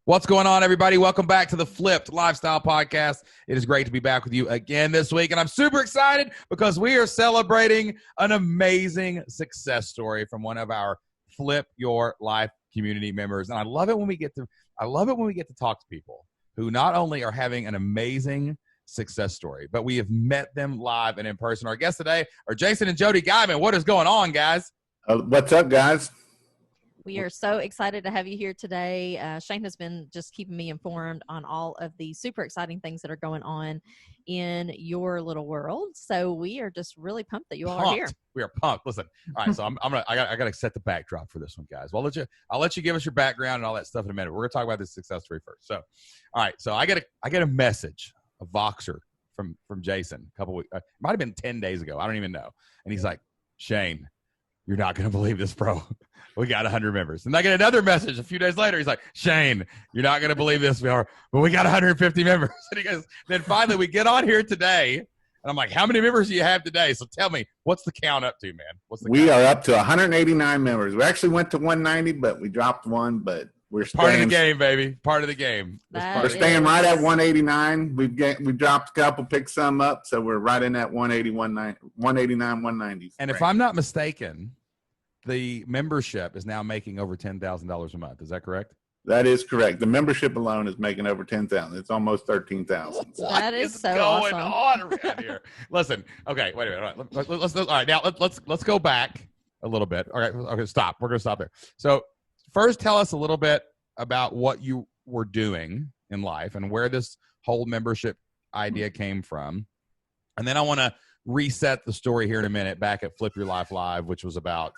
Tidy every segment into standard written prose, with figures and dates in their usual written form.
What's going on, everybody? Welcome back to the Flipped Lifestyle Podcast. It is great to be back with you again this week, and I'm super excited because we are celebrating an amazing success story from one of our Flip Your Life community members. And I love it when we get to talk to people who not only are having an amazing success story, but we have met them live and in person. Our guests today are Jason and Jody Guyman. What is going on, guys? What's up, guys? We are so excited to have you here today. Shane has been just keeping me informed on all of the super exciting things that are going on in your little world. So we are just really pumped that you all are here. We are pumped. Listen, all right. So I got to set the backdrop for this one, guys. Well, I'll let you give us your background and all that stuff in a minute. We're gonna talk about this success story first. So, all right. So I get a message, a Voxer from Jason a couple weeks. It might have been 10 days ago. I don't even know. And he's like, Shane, you're not gonna believe this, bro. We got 100 members. And I get another message a few days later. He's like, Shane, you're not going to believe this, but we got 150 members. And he goes, then finally we get on here today. And I'm like, how many members do you have today? So tell me, what's the count up to, man? We are up to 189 members. We actually went to 190, but we dropped one, but we're staying. Part of the game, baby. Part of the game. We're staying right at 189. We dropped a couple, picked some up. So we're right in that 189, 190. And if I'm not mistaken, the membership is now making over $10,000 a month. Is that correct? That is correct. The membership alone is making over 10,000. It's almost 13,000. That is so going awesome. on around here? Listen. Okay. Wait a minute. All right. All right. Now let's go back a little bit. All right. Okay. Stop. We're gonna stop there. So first, tell us a little bit about what you were doing in life and where this whole membership idea came from, and then I want to reset the story here in a minute. Back at Flip Your Life Live, which was about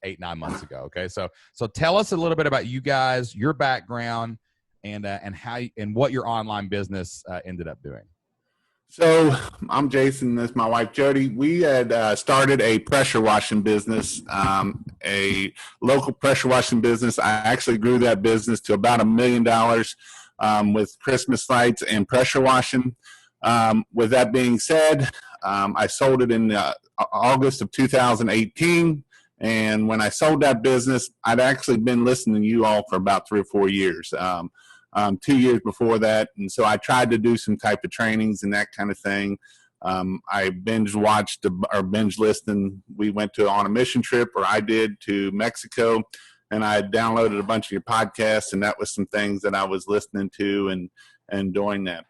8-9 months ago. Okay. So tell us a little bit about you guys, your background, and how and what your online business ended up doing. So I'm Jason. This is my wife, Jody. We had started a pressure washing business, a local pressure washing business. I actually grew that business to about $1 million with Christmas lights and pressure washing. With that being said, I sold it in August of 2018. And when I sold that business, I'd actually been listening to you all for about 3 or 4 years, 2 years before that. And so I tried to do some type of trainings and that kind of thing. I binge watched or binge listened. We went on a mission trip, or I did, to Mexico, and I downloaded a bunch of your podcasts, and that was some things that I was listening to and doing that.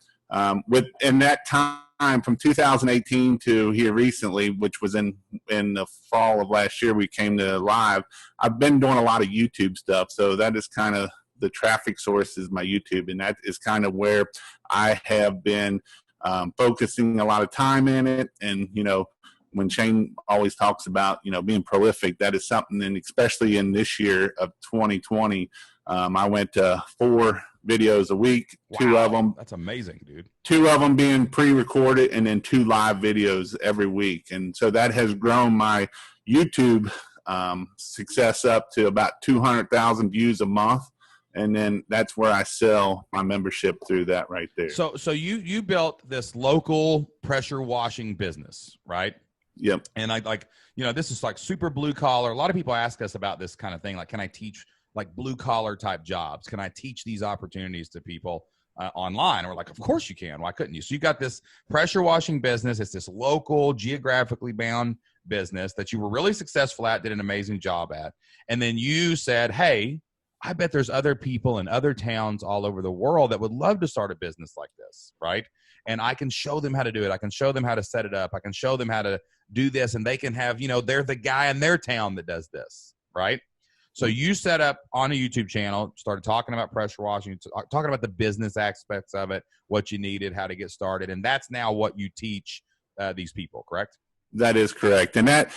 In that time, from 2018 to here recently, which was in the fall of last year, we came to live. I've been doing a lot of YouTube stuff, so that is kind of the traffic source is my YouTube, and that is kind of where I have been focusing a lot of time in it. And when Shane always talks about being prolific, that is something, and especially in this year of 2020, I went to 4 videos a week. Wow, 2 of them. That's amazing, dude. 2 of them being pre-recorded, and then 2 live videos every week. And so that has grown my YouTube success up to about 200,000 views a month. And then that's where I sell my membership through that right there. So you built this local pressure washing business, right? Yep. And this is like super blue collar. A lot of people ask us about this kind of thing. Like, can I teach like blue collar type jobs? Can I teach these opportunities to people online? And we're like, of course you can. Why couldn't you? So you got this pressure washing business. It's this local, geographically bound business that you were really successful at, did an amazing job at. And then you said, hey, I bet there's other people in other towns all over the world that would love to start a business like this, right? And I can show them how to do it. I can show them how to set it up. I can show them how to do this, and they can have, they're the guy in their town that does this, right? So you set up on a YouTube channel, started talking about pressure washing, talking about the business aspects of it, what you needed, how to get started. And that's now what you teach these people, correct? That is correct. And that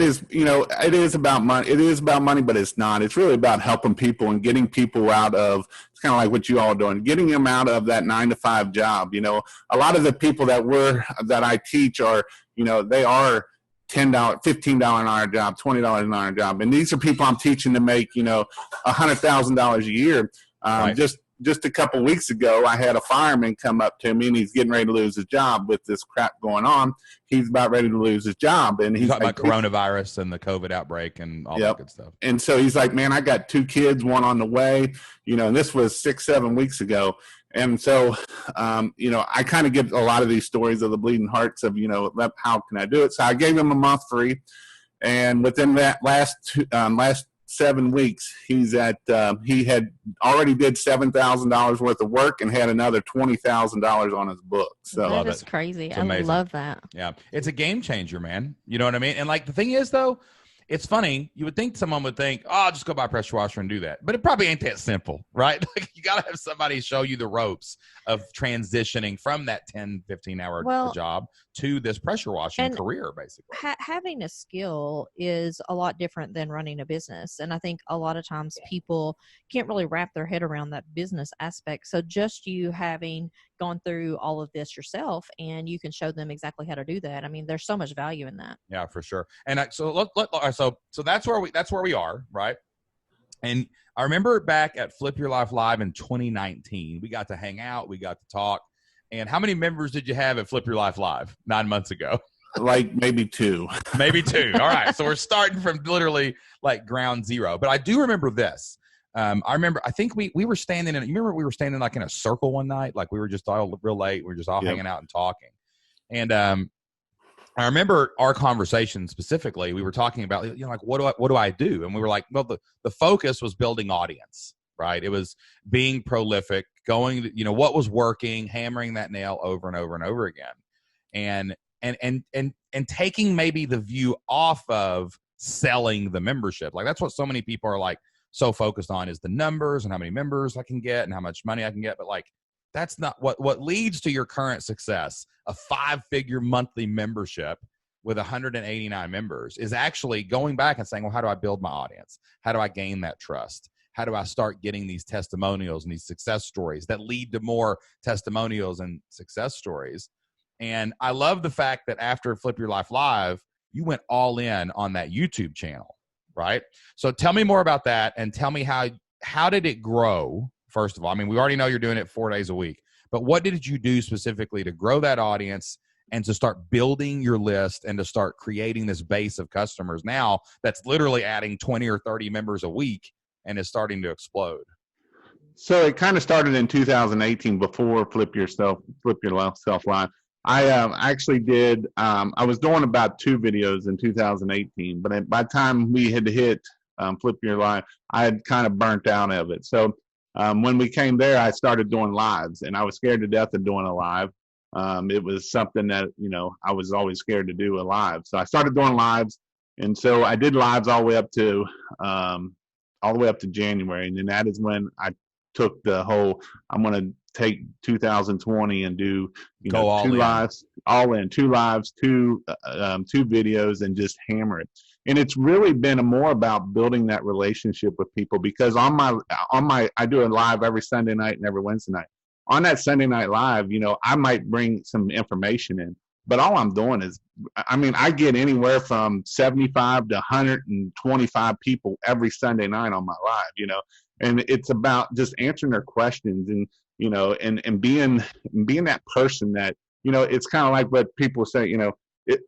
is, it is about money. It is about money, but it's not. It's really about helping people and getting people out of, it's kind of like what you all are doing, getting them out of that 9-to-5 job. A lot of the people that I teach are, they are $10, $15 an hour job, $20 an hour job. And these are people I'm teaching to make, $100,000 a year. Right. Just just a couple weeks ago, I had a fireman come up to me, and he's getting ready to lose his job with this crap going on. He's about ready to lose his job, and he's talking like, about coronavirus and the COVID outbreak and all that good stuff. And so he's like, man, I got 2 kids, one on the way, and this was 6-7 weeks ago. And so, I kind of get a lot of these stories of the bleeding hearts of, how can I do it? So I gave him a month free. And within that last 7 weeks, he had already did $7,000 worth of work and had another $20,000 on his book. So that is crazy. I love that. Yeah. It's a game changer, man. You know what I mean? And like, the thing is though, it's funny. You would think someone would think, oh, I'll just go buy a pressure washer and do that. But it probably ain't that simple, right? Like, you got to have somebody show you the ropes of transitioning from that 10, 15-hour job to this pressure washing career, basically. Having a skill is a lot different than running a business. And I think a lot of times people can't really wrap their head around that business aspect. So just you having gone through all of this yourself, and you can show them exactly how to do that. I mean, there's so much value in that. Yeah, for sure. And so that's where we are, right? And I remember back at Flip Your Life Live in 2019, we got to hang out, we got to talk. And how many members did you have at Flip Your Life Live 9 months ago? Like maybe 2. Maybe 2. All right. So we're starting from literally like ground zero. But I do remember this. I think we were standing we were standing like in a circle one night, like we were just all real late. We were just all hanging out and talking. And I remember our conversation specifically. We were talking about, like, what do I do? And we were like, well, the focus was building audience, right? It was being prolific, going, what was working, hammering that nail over and over and over again. And taking maybe the view off of selling the membership. Like, that's what so many people are like so focused on, is the numbers and how many members I can get and how much money I can get. But like, that's not what leads to your current success. A 5-figure monthly membership with 189 members is actually going back and saying, well, how do I build my audience? How do I gain that trust? How do I start getting these testimonials and these success stories that lead to more testimonials and success stories? And I love the fact that after Flip Your Life Live, you went all in on that YouTube channel, right? So tell me more about that, and tell me how did it grow? First of all, I mean, we already know you're doing it 4 days a week, but what did you do specifically to grow that audience and to start building your list and to start creating this base of customers now that's literally adding 20 or 30 members a week and is starting to explode? So it kind of started in 2018 before Flip Your Life Live. I actually did, I was doing about 2 videos in 2018, but by the time we had hit Flip Your Life, I had kind of burnt out of it. So when we came there, I started doing lives, and I was scared to death of doing a live. It was something that, I was always scared to do a live. So I started doing lives. And so I did lives all the way up to January. And then that is when I took the whole, I'm going to take 2020 and do, 2 lives, all in 2 lives, 2 videos, and just hammer it. And it's really been more about building that relationship with people, because I do a live every Sunday night and every Wednesday night. On that Sunday night live, I might bring some information in, but all I'm doing is, I get anywhere from 75 to 125 people every Sunday night on my live, and it's about just answering their questions and, and being that person that, it's kind of like what people say,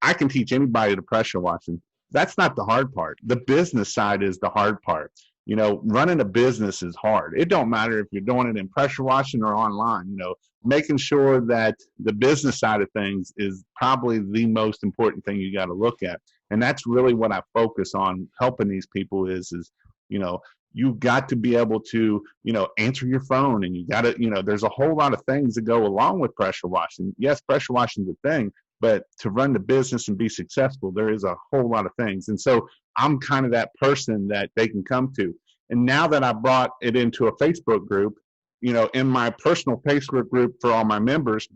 I can teach anybody to pressure washing. That's not the hard part. The business side is the hard part. Running a business is hard. It don't matter if you're doing it in pressure washing or online, making sure that the business side of things is probably the most important thing you got to look at. And that's really what I focus on helping these people is, you've got to be able to, answer your phone, and you got to, there's a whole lot of things that go along with pressure washing. Yes, pressure washing is a thing, but to run the business and be successful, there is a whole lot of things. And so I'm kind of that person that they can come to. And now that I brought it into a Facebook group, in my personal Facebook group for all my members,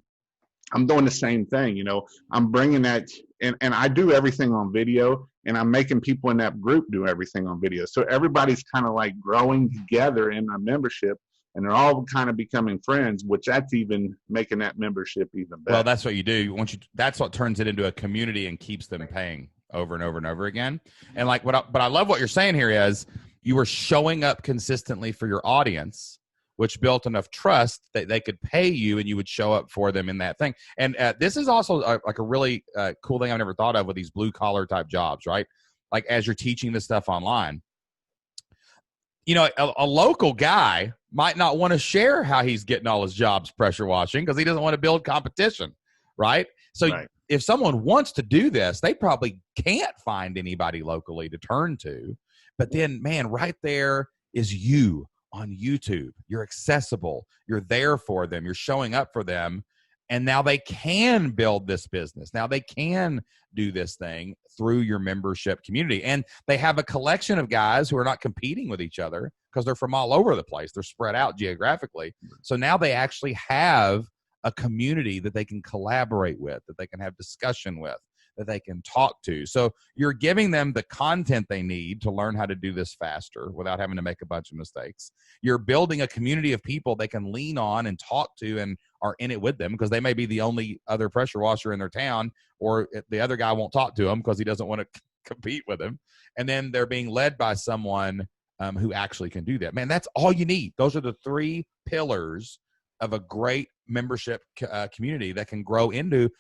I'm doing the same thing. I'm bringing that, and I do everything on video, and I'm making people in that group do everything on video. So everybody's kind of like growing together in my membership, and they're all kind of becoming friends, which that's even making that membership even better. Well, that's what you do. That's what turns it into a community and keeps them paying over and over and over again. And but I love what you're saying here is you were showing up consistently for your audience, which built enough trust that they could pay you and you would show up for them in that thing. And this is also like a really cool thing I've never thought of with these blue collar type jobs, right? Like as you're teaching this stuff online, you know, a local guy might not want to share how he's getting all his jobs pressure washing because he doesn't want to build competition, right? So if someone wants to do this, they probably can't find anybody locally to turn to. But then, man, right there is you on YouTube. You're accessible. You're there for them. You're showing up for them. And now they can build this business. Now they can do this thing through your membership community. And they have a collection of guys who are not competing with each other because they're from all over the place. They're spread out geographically. So now they actually have a community that they can collaborate with, that they can have discussion with, that they can talk to. So you're giving them the content they need to learn how to do this faster without having to make a bunch of mistakes. You're building a community of people they can lean on and talk to and are in it with them because they may be the only other pressure washer in their town, or the other guy won't talk to them because he doesn't want to compete with them. And then they're being led by someone who actually can do that. Man, that's all you need. Those are the 3 pillars of a great membership community that can grow into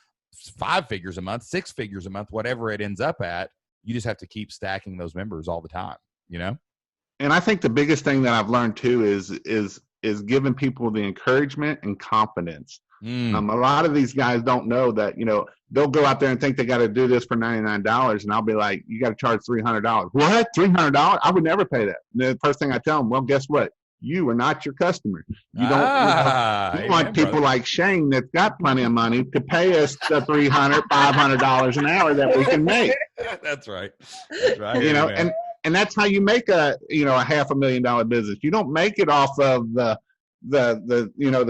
5 figures a month, 6 figures a month, whatever it ends up at. You just have to keep stacking those members all the time, you know? And I think the biggest thing that I've learned too is giving people the encouragement and confidence. A lot of these guys don't know that, you know, they'll go out there and think they got to do this for $99. And I'll be like, you got to charge $300. What? $300? I would never pay that. And the first thing I tell them, well, guess what? You are not your customer. You don't. You want people like Shane that's got plenty of money to pay us the $300, $500 an hour that we can make. That's right. That's right. You know, and that's how you make a $500,000 business. You don't make it off of the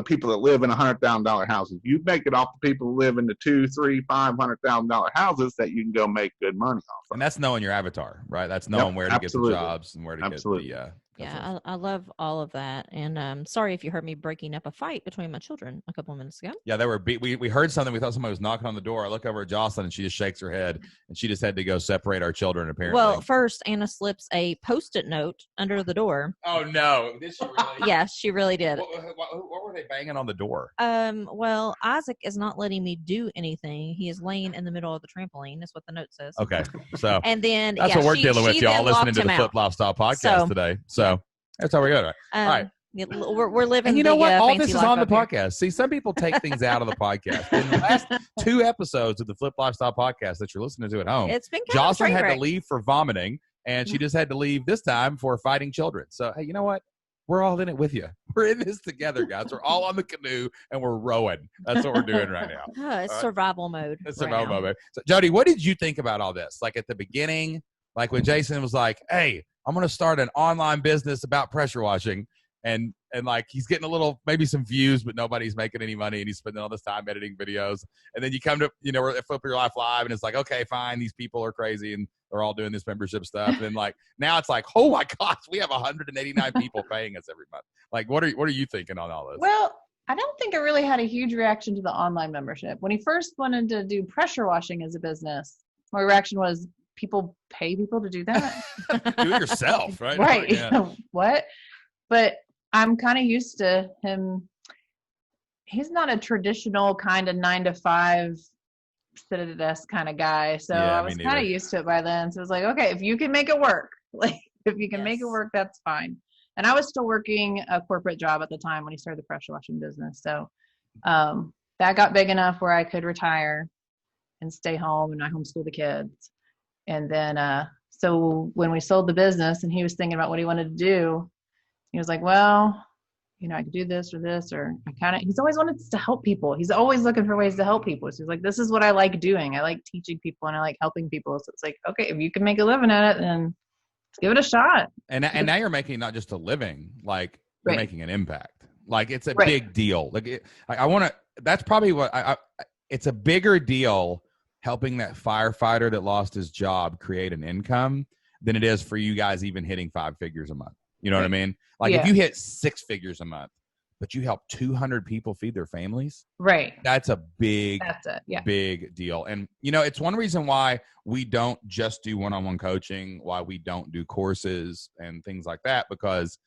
people that live in $100,000 houses. You make it off the people who live in the $200,000, $300,000, $500,000 houses that you can go make good money off of. And that's knowing your avatar, right? That's knowing where to get the jobs and where to get the Yeah, I love all of that. And sorry if you heard me breaking up a fight between my children a couple of minutes ago. Yeah, they were we heard something. We thought somebody was knocking on the door. I look over at Jocelyn and she just shakes her head, and she just had to go separate our children, apparently. Well, first Anna slips a Post-it note under the door. Oh no, did she really? Yeah, she really did. What were they banging on the door? Well, Isaac is not letting me do anything. He is laying in the middle of the trampoline. That's what the note says. Okay, so and then that's what we're dealing with, y'all, listening to the Flip Lifestyle podcast today. So that's how we go. All right. We're living. And you know what? All this is on the podcast. Here. See, some people take things out of the podcast. In the last 2 episodes of the Flip Lifestyle podcast that you're listening to at home, it's been Jocelyn had to leave for vomiting, and she just had to leave this time for fighting children. So, hey, you know what? We're all in it with you. We're in this together, guys. We're all on the canoe, and we're rowing. That's what we're doing right now. It's survival mode. It's survival mode. So, Jody, what did you think about all this? Like at the beginning, like when Jason was like, hey, I'm going to start an online business about pressure washing. And like he's getting a little, maybe some views, but nobody's making any money. And he's spending all this time editing videos. And then you come to, we're at Flip Your Life Live, and it's like, okay, fine. These people are crazy and they're all doing this membership stuff. And like, now it's like, oh my gosh, we have 189 people paying us every month. Like, what are you thinking on all this? Well, I don't think I really had a huge reaction to the online membership. When he first wanted to do pressure washing as a business, my reaction was, people pay people to do that? Do it yourself, right? Right. Like, yeah. What? But I'm kind of used to him. He's not a traditional kind of 9-to-5 sit at a desk kind of guy. So Yeah, I was kind of used to it by then. So I was like, okay, if you can make it work, like if you can make it work, that's fine. And I was still working a corporate job at the time when he started the pressure washing business. So that got big enough where I could retire and stay home, and I homeschool the kids. And then, so when we sold the business and he was thinking about what he wanted to do, he was like, well, I could do this or this, or he's always wanted to help people. He's always looking for ways to help people. So he's like, this is what I like doing. I like teaching people and I like helping people. So it's like, okay, if you can make a living at it, then let's give it a shot. And now you're making not just a living, like you're making an impact. Like it's a big deal. Like that's probably what it's a bigger deal helping that firefighter that lost his job create an income than it is for you guys even hitting 5 figures a month. You know what I mean? Like if you hit 6 figures a month, but you help 200 people feed their families, right? That's a big deal. And it's one reason why we don't just do one-on-one coaching, why we don't do courses and things like that, because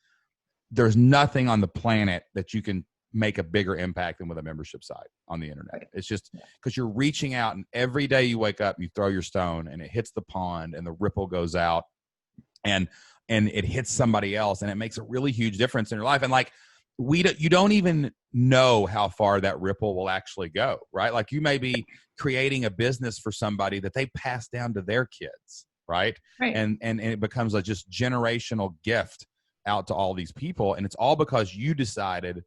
there's nothing on the planet that you can make a bigger impact than with a membership site on the internet. Right. It's just because you're reaching out, and every day you wake up, you throw your stone and it hits the pond and the ripple goes out and it hits somebody else, and it makes a really huge difference in your life. And like, you don't even know how far that ripple will actually go, right? Like, you may be creating a business for somebody that they pass down to their kids, right? And it becomes a just generational gift out to all these people. And it's all because you decided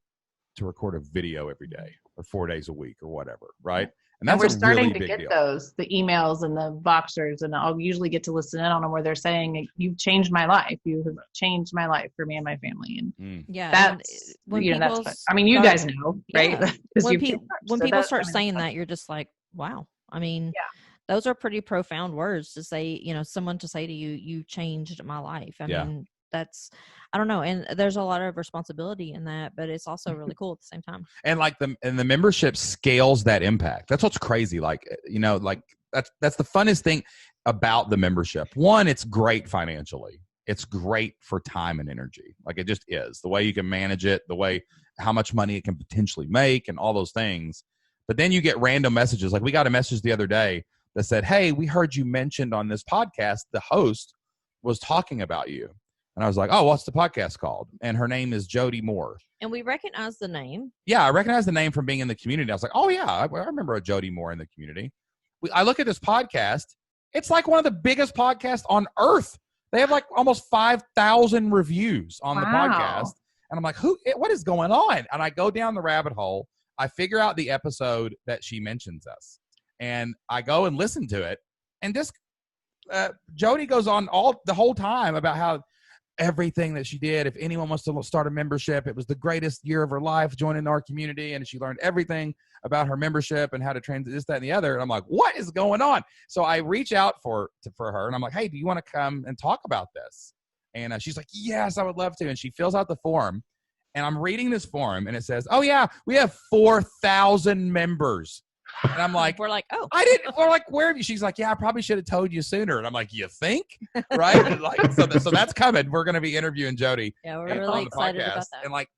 to record a video every day or 4 days a week or whatever, right? And that's we're starting really to big get deal. the emails and the Voxers, and I'll usually get to listen in on them where they're saying, "You've changed my life. You have changed my life for me and my family." And Yeah, that's, when you know, people that's, I mean, you guys know, right? Yeah. 'Cause when you've pe- been touched. when So people that's, start I mean, saying that's that, you're just like, wow. I mean, Yeah. those are pretty profound words to say, you know, someone to say to you, you changed my life. I mean, that's, I don't know. And there's a lot of responsibility in that, but it's also really cool at the same time. And like the membership scales that impact. That's what's crazy. Like, you know, like that's the funnest thing about the membership. One, it's great financially. It's great for time and energy. Like, it just is the way you can manage it, the way, how much money it can potentially make and all those things. But then you get random messages. Like, we got a message the other day that said, "Hey, we heard you mentioned on this podcast, the host was talking about you." And I was like, "Oh, what's the podcast called?" And her name is Jody Moore. And we recognize the name. Yeah, I recognize the name from being in the community. I was like, "Oh yeah, I remember a Jody Moore in the community." I look at this podcast. It's like one of the biggest podcasts on earth. They have like almost 5,000 reviews on the podcast. And I'm like, what is going on? And I go down the rabbit hole. I figure out the episode that she mentions us. And I go and listen to it. And just Jody goes on the whole time about how everything that she did, if anyone wants to start a membership, it was the greatest year of her life joining our community. And she learned everything about her membership and how to transit this, that, and the other. And I'm like, what is going on? So I reach out for her and I'm like, "Hey, do you want to come and talk about this?" And she's like, "Yes, I would love to." And she fills out the form, and I'm reading this form and it says, "Oh yeah, we have 4,000 members." And I'm like, we're like, "Oh, we're like, "Where have you?" She's like, "Yeah, I probably should have told you sooner." And I'm like, "You think?" Right? Like, so that's coming. We're going to be interviewing Jody. Yeah, we're really excited about that. And like,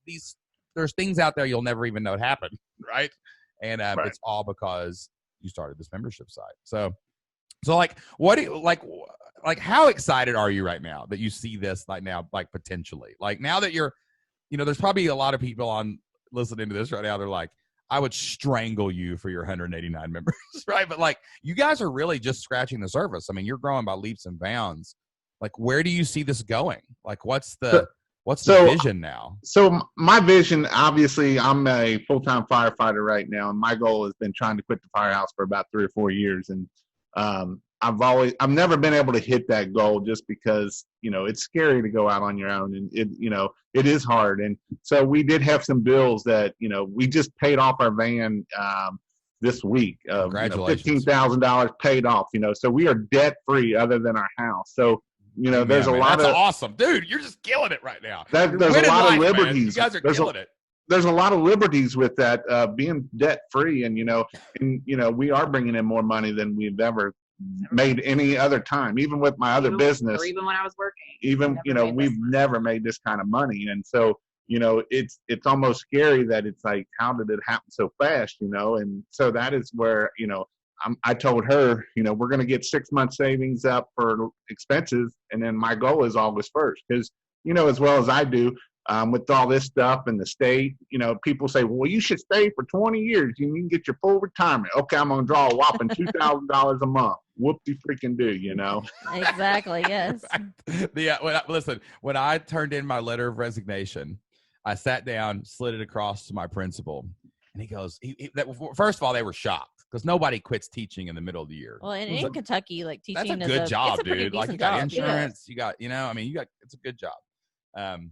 there's things out there you'll never even know happened. Right. And Right. It's all because you started this membership site. So like, what do you like, how excited are you right now that you see this like now, like potentially, like now that you're, you know, there's probably a lot of people on listening to this right now. They're like, "I would strangle you for your 189 members," right? But like, you guys are really just scratching the surface. I mean, you're growing by leaps and bounds. Like, where do you see this going? Like, what's the vision now? So my vision, obviously, I'm a full-time firefighter right now, and my goal has been trying to quit the firehouse for about 3 or 4 years. And I've never been able to hit that goal just because, you know, it's scary to go out on your own, and it is hard. And so we did have some bills that, you know, we just paid off our van this week. Congratulations. $15,000 paid off, you know, so we are debt free other than our house. So, you know, there's a lot that's of awesome, dude. You're just killing it right now. There's a lot of liberties. Man. You guys are killing it. There's a lot of liberties with that, being debt free, and we are bringing in more money than we've ever made any other time, even with my other business, or even when I was working. We've never made this kind of money, and so, you know, it's almost scary that it's like, how did it happen so fast, you know? And so that is where, you know, I told her, you know, we're going to get 6 months savings up for expenses. And then my goal is August 1st. Because, you know, as well as I do, with all this stuff in the state, you know, people say, "Well, you should stay for 20 years. You can get your full retirement." Okay, I'm going to draw a whopping $2,000 a month. Whoop-de freaking do, you know? Exactly, yes. When I turned in my letter of resignation, I sat down, slid it across to my principal, and he goes, first of all, they were shocked. Because nobody quits teaching in the middle of the year. Well, and in Kentucky, like teaching that's a good job, it's a pretty dude. Like, you decent got job. insurance, you got, you know, I mean, it's a good job. And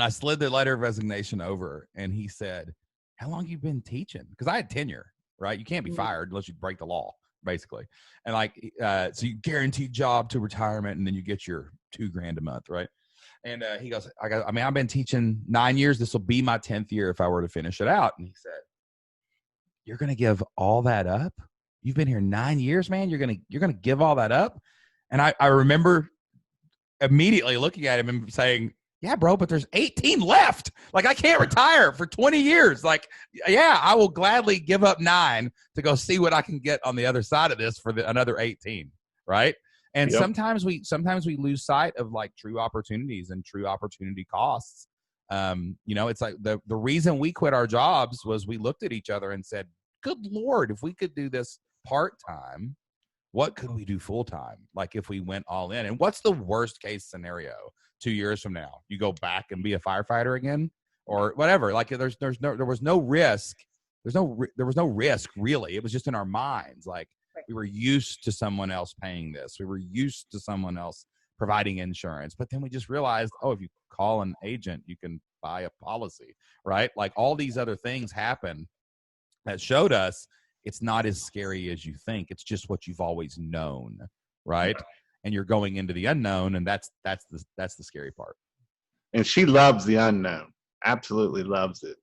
I slid the letter of resignation over, and he said, "How long you been teaching?" Because I had tenure, right? You can't be fired unless you break the law, basically. And like, so you guaranteed job to retirement, and then you get your $2,000 a month, right? And he goes, I've been teaching 9 years. This will be my 10th year if I were to finish it out. And he said, "You're going to give all that up? You've been here 9 years, man. You're going to give all that up?" And I remember immediately looking at him and saying, yeah, bro, but there's 18 left. Like, I can't retire for 20 years. Like, yeah, I will gladly give up 9 to go see what I can get on the other side of this for another 18. Right. And Yep. sometimes we lose sight of like true opportunities and true opportunity costs. It's like the reason we quit our jobs was we looked at each other and said, good Lord, if we could do this part-time, what could we do full-time? Like if we went all in. And what's the worst case scenario 2 years from now? You go back and be a firefighter again or whatever. Like there was no risk. There was no risk really. It was just in our minds. Like we were used to someone else paying this. We were used to someone else providing insurance. But then we just realized, oh, if you call an agent, you can buy a policy, right? Like all these other things happen that showed us it's not as scary as you think. It's just what you've always known, right? And you're going into the unknown, and that's the scary part. And she loves the unknown. Absolutely loves it.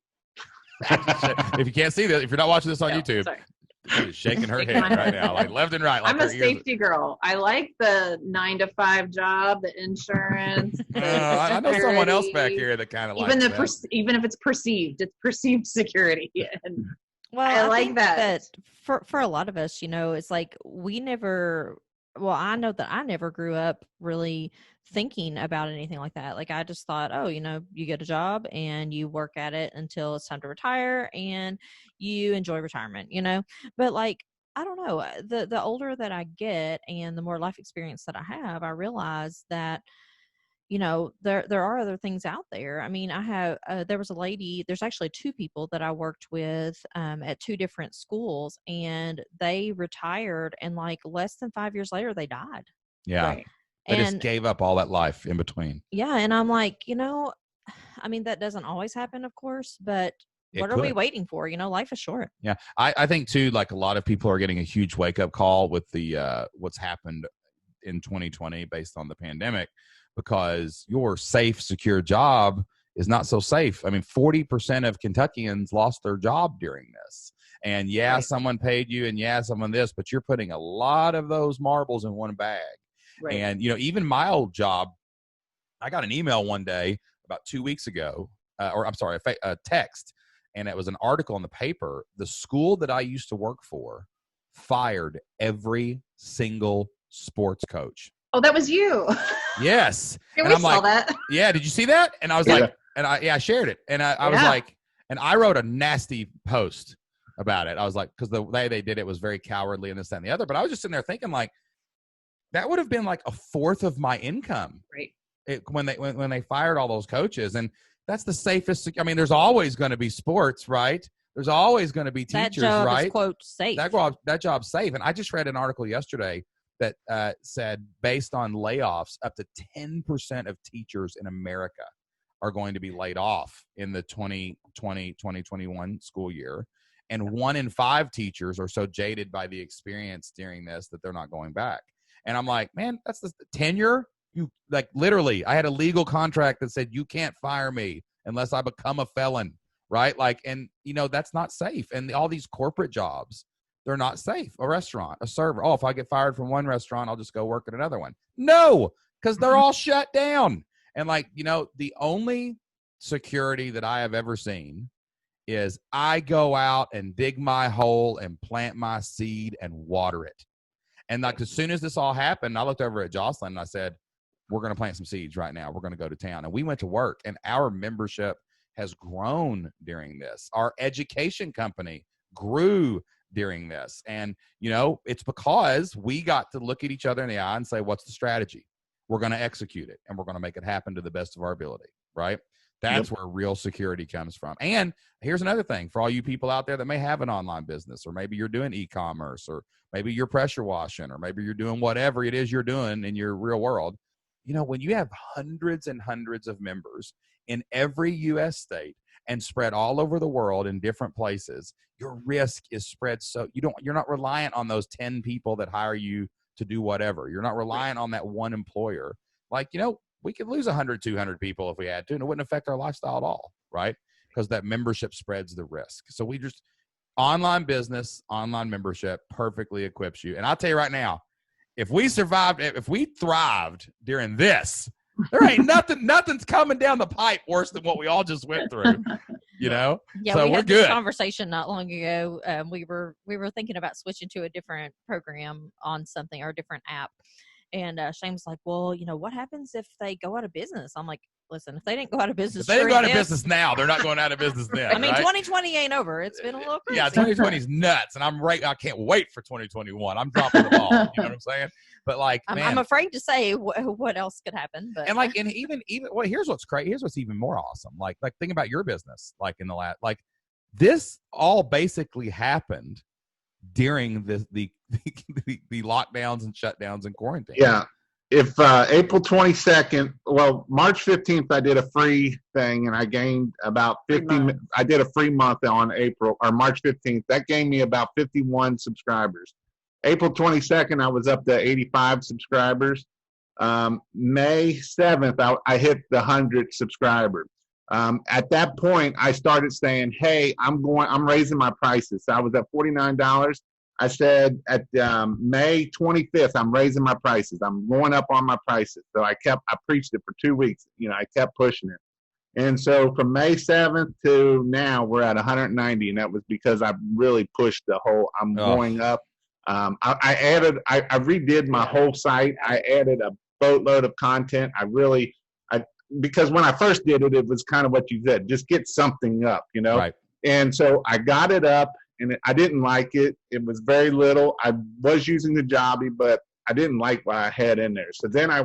If you can't see this, if you're not watching this on YouTube, sorry. she's shaking her head right now, like left and right. Like I'm a safety girl. I like the 9-to-5 job, the insurance. I know someone else back here that kind of even likes that. Even if it's perceived security. And Well, I like think that. for a lot of us, it's like we never. Well, I know that I never grew up really thinking about anything like that. Like I just thought, oh, you get a job and you work at it until it's time to retire and you enjoy retirement, But like, I don't know, the older that I get and the more life experience that I have, I realize that, there are other things out there. I mean, I have, there was a lady, there's actually 2 people that I worked with at 2 different schools, and they retired and like less than 5 years later, they died. Yeah. Right. They just gave up all that life in between. Yeah. And I'm like, I mean, that doesn't always happen, of course, but what are we waiting for? Life is short. Yeah. I think too, like a lot of people are getting a huge wake up call with the, what's happened in 2020 based on the pandemic, because your safe, secure job is not so safe. I mean, 40% of Kentuckians lost their job during this. And yeah, right. Someone paid you and yeah, someone this, but you're putting a lot of those marbles in one bag. Right. And, even my old job, I got an email one day about 2 weeks ago, a text, and it was an article in the paper. The school that I used to work for fired every single sports coach. Oh, that was you. Yes. Yeah, and we I'm saw like, that. Yeah, did you see that? And I was like, and I shared it. And I was like, and I wrote a nasty post about it. I was like, because the way they did it was very cowardly and this, that, and the other. But I was just sitting there thinking like, that would have been like a fourth of my income. Right. When they fired all those coaches. And that's the safest. I mean, there's always going to be sports, right? There's always going to be teachers, that job right? Is, quote, safe. That job's safe. And I just read an article yesterday that said based on layoffs, up to 10% of teachers in America are going to be laid off in the 2020-2021 school year. And 1 in 5 teachers are so jaded by the experience during this that they're not going back. And I'm like, man, that's the tenure. You like literally, I had a legal contract that said you can't fire me unless I become a felon, right? Like, and that's not safe. And all these corporate jobs, they're not safe. A restaurant, a server. Oh, if I get fired from one restaurant, I'll just go work at another one. No, because they're all shut down. And like, the only security that I have ever seen is I go out and dig my hole and plant my seed and water it. And like, as soon as this all happened, I looked over at Jocelyn and I said, we're going to plant some seeds right now. We're going to go to town. And we went to work, and our membership has grown during this. Our education company grew during this. And, it's because we got to look at each other in the eye and say, what's the strategy? We're going to execute it, and we're going to make it happen to the best of our ability, right? That's where real security comes from. And here's another thing for all you people out there that may have an online business, or maybe you're doing e-commerce, or maybe you're pressure washing, or maybe you're doing whatever it is you're doing in your real world. When you have hundreds and hundreds of members in every U.S. state and spread all over the world in different places, your risk is spread. So you're not reliant on those 10 people that hire you to do whatever. You're not reliant on that one employer. Like, we could lose 100, 200 people if we had to, and it wouldn't affect our lifestyle at all, right? Because that membership spreads the risk. So online business, online membership perfectly equips you. And I'll tell you right now, if we thrived during this, There ain't nothing's coming down the pipe worse than what we all just went through. You know? Yeah, so we we're had good. this conversation not long ago. We were thinking about switching to a different program on something or a different app. And Shane was like, well, what happens if they go out of business? I'm like, listen, if they didn't go out of business, If they didn't go out of business now, they're not going out of business then. I mean, right? 2020 ain't over. It's been a little crazy. Yeah, 2020 is nuts, and I can't wait for 2021. I'm dropping the ball. You know what I'm saying? But like, man, I'm afraid to say what else could happen. But and even well, here's what's crazy. Here's what's even more awesome. Like think about your business. Like in the last, like this all basically happened during the lockdowns and shutdowns and quarantine. Yeah. If April 22nd, well, March 15th, I did a free thing and I gained about 50. I did a free month on March 15th. That gained me about 51 subscribers. April 22nd, I was up to 85 subscribers. May 7th, I hit the 100 subscribers. At that point, I started saying, hey, I'm raising my prices. So I was at $49. I said at May 25th, I'm raising my prices. I'm going up on my prices. So I preached it for 2 weeks. I kept pushing it. And so from May 7th to now, we're at 190. And that was because I really pushed I'm going up. I redid my whole site. I added a boatload of content. Because when I first did it, it was kind of what you said, just get something up, Right. And so I got it up. And I didn't like it. It was very little. I was using the Jobby, but I didn't like what I had in there. So then I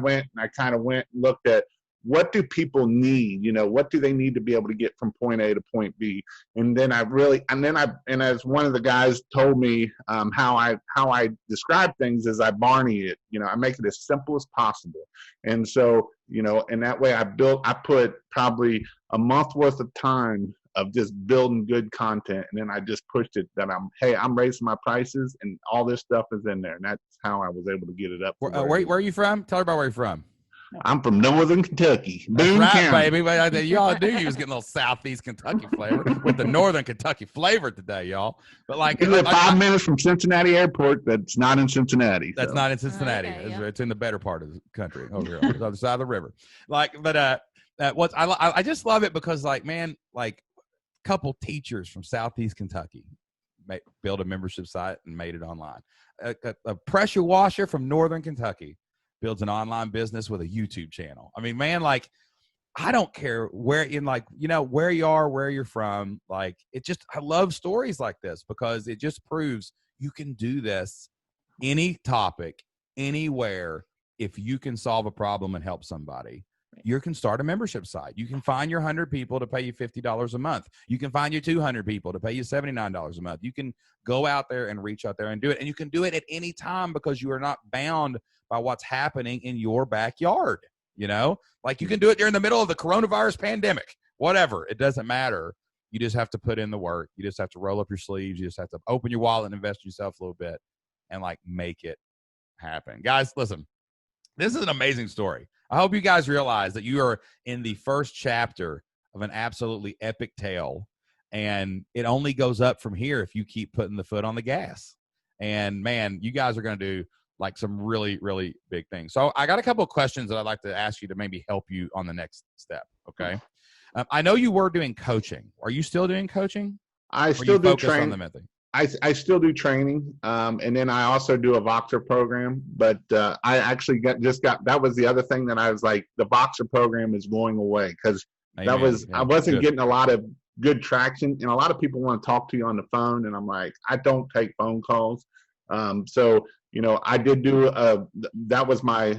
kind of went and looked at what do people need? What do they need to be able to get from point A to point B? And as one of the guys told me, how I describe things is I Barney it. I make it as simple as possible. And so, and that way I put probably a month worth of time of just building good content, and then I just pushed it that I'm raising my prices, and all this stuff is in there, and that's how I was able to get it up. Where are you from? Tell her about where you're from. I'm from Northern Kentucky, Boone That's right, County. baby. But y'all knew you was getting a little Southeast Kentucky flavor with the Northern Kentucky flavor today, y'all. But like, We live 5 minutes from Cincinnati Airport. That's not in Cincinnati. That's not in Cincinnati. Okay, yeah. It's in the better part of the country over here, on the other side of the river. I just love it because, like, man, like. Couple teachers from Southeast Kentucky built a membership site and made it online. A pressure washer from Northern Kentucky builds an online business with a YouTube channel. I mean, man, like, I don't care where where you are, where you're from. Like, I love stories like this because it just proves you can do this any topic, anywhere. If you can solve a problem and help somebody. You can start a membership site. You can find your 100 people to pay you $50 a month. You can find your 200 people to pay you $79 a month. You can go out there and reach out there and do it. And you can do it at any time because you are not bound by what's happening in your backyard. Like you can do it during the middle of the coronavirus pandemic, whatever. It doesn't matter. You just have to put in the work. You just have to roll up your sleeves. You just have to open your wallet and invest in yourself a little bit and like make it happen. Guys, listen, this is an amazing story. I hope you guys realize that you are in the first chapter of an absolutely epic tale, and it only goes up from here if you keep putting the foot on the gas. And man, you guys are going to do like some really, really big things. So I got a couple of questions that I'd like to ask you to maybe help you on the next step. Okay. I know you were doing coaching. Are you still doing coaching? I still do training. On the method? I still do training, and then I also do a Voxer program. But I actually that was the other thing that I was like, the Voxer program is going away because I wasn't getting a lot of good traction, and a lot of people want to talk to you on the phone, and I'm like, I don't take phone calls. So I did do that was my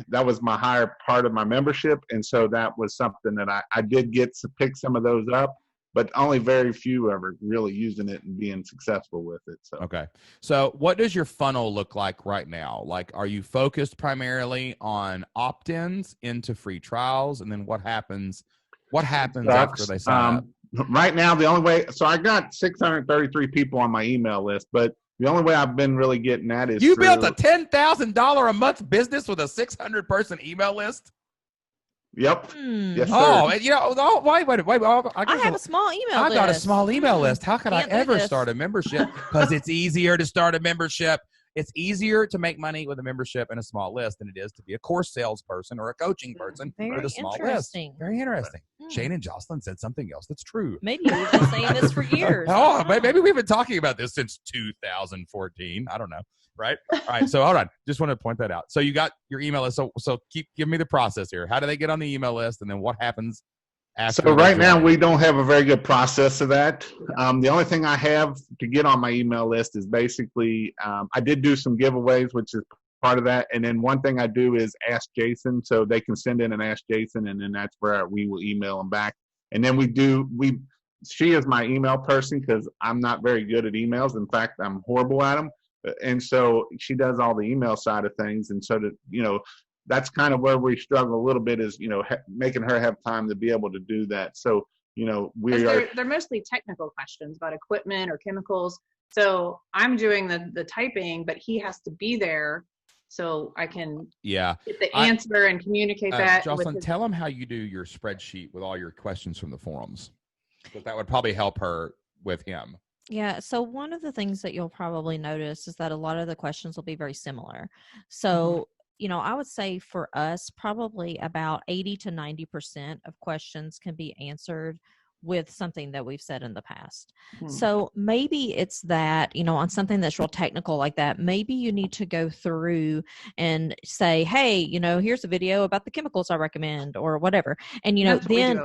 higher part of my membership, and so that was something that I did get to pick some of those up. But only very few ever really using it and being successful with it. So. Okay. So what does your funnel look like right now? Like, are you focused primarily on opt-ins into free trials? And then what happens after they sign up? Right now, the only way, so I got 633 people on my email list, but the only way I've been really getting that is built a $10,000 a month business with a 600-person email list? Yep. Yes, sir. Wait. I have a small email list. I've got a small email list. How could I Can't do ever this. start a membership? Because it's easier to start a membership It's easier to make money with a membership and a small list than it is to be a course salesperson or a coaching person with a small list. Very interesting. Shane and Jocelyn said something else that's true. Maybe we've been saying this for years. Oh, maybe we've been talking about this since 2014. I don't know. Right. All right. So hold on. Just want to point that out. So you got your email list. So give me the process here. How do they get on the email list? And then what happens after? So right now we don't have a very good process of that. The only thing I have to get on my email list is basically, I did do some giveaways, which is part of that. And then one thing I do is ask Jason, so they can send in and ask Jason, and then that's where we will email them back. And then she is my email person because I'm not very good at emails. In fact, I'm horrible at them. And so she does all the email side of things. And so that, that's kind of where we struggle a little bit is, making her have time to be able to do that. So, they're mostly technical questions about equipment or chemicals. So I'm doing the typing, but he has to be there so I can get the answer and communicate that. Jocelyn, tell him how you do your spreadsheet with all your questions from the forums. Because that would probably help her with him. Yeah. So one of the things that you'll probably notice is that a lot of the questions will be very similar. So, I would say for us, probably about 80 to 90% of questions can be answered with something that we've said in the past. So maybe it's that, on something that's real technical like that, maybe you need to go through and say, hey, here's a video about the chemicals I recommend or whatever. And, then,